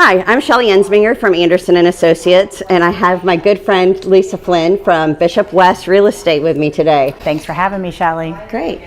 Hi, I'm Shelley Ensminger from Anderson and Associates, and I have my good friend Lisa Flynn from Bishop West Real Estate with me today. Thanks for having me, Shelley. Great.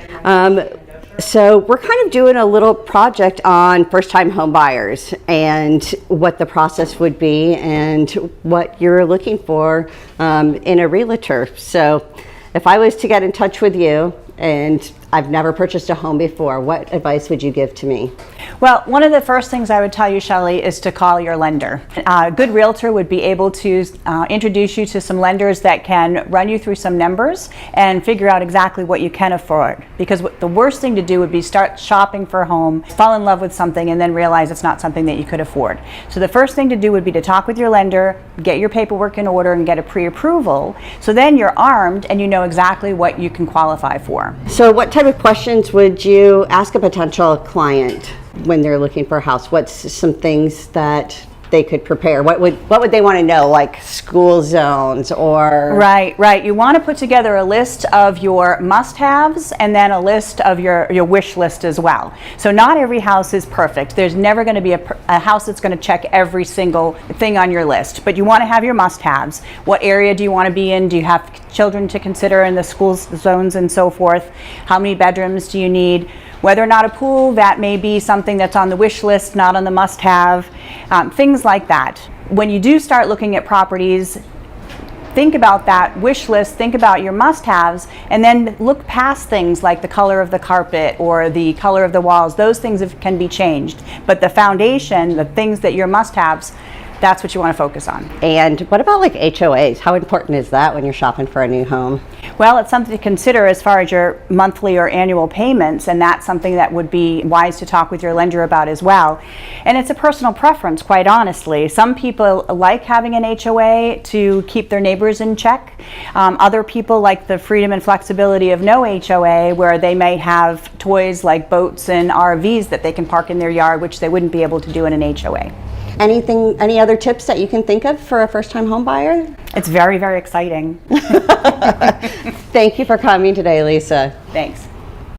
So we're kind of doing a little project on first-time home buyers and what the process would be and what you're looking for in a realtor. So if I was to get in touch with you and I've never purchased a home before, what advice would you give to me? Well, one of the first things I would tell you, Shelley, is to call your lender. A good realtor would be able to introduce you to some lenders that can run you through some numbers and figure out exactly what you can afford. Because the worst thing to do would be start shopping for a home, fall in love with something, and then realize it's not something that you could afford. So the first thing to do would be to talk with your lender, get your paperwork in order, and get a pre-approval. So then you're armed and you know exactly what you can qualify for. So what type of questions would you ask a potential client when they're looking for a house? What's some things that they could prepare? What would they want to know, like school zones or? Right. You want to put together a list of your must-haves and then a list of your wish list as well. So not every house is perfect. There's never going to be a house that's going to check every single thing on your list, but you want to have your must-haves. What area do you want to be in? Do you have children to consider in the school zones and so forth? How many bedrooms do you need? Whether or not a pool, that may be something that's on the wish list, not on the must-have, things like that. When you do start looking at properties, think about that wish list, think about your must-haves, and then look past things like the color of the carpet or the color of the walls. Those things can be changed. But the foundation, the things that your must-haves, that's what you want to focus on. And what about like HOAs? How important is that when you're shopping for a new home? Well, it's something to consider as far as your monthly or annual payments, and that's something that would be wise to talk with your lender about as well. And it's a personal preference, quite honestly. Some people like having an HOA to keep their neighbors in check. Other people like the freedom and flexibility of no HOA, where they may have toys like boats and RVs that they can park in their yard, which they wouldn't be able to do in an HOA. Any other tips that you can think of for a first-time home buyer? It's very, very exciting. Thank you for coming today, Lisa. Thanks.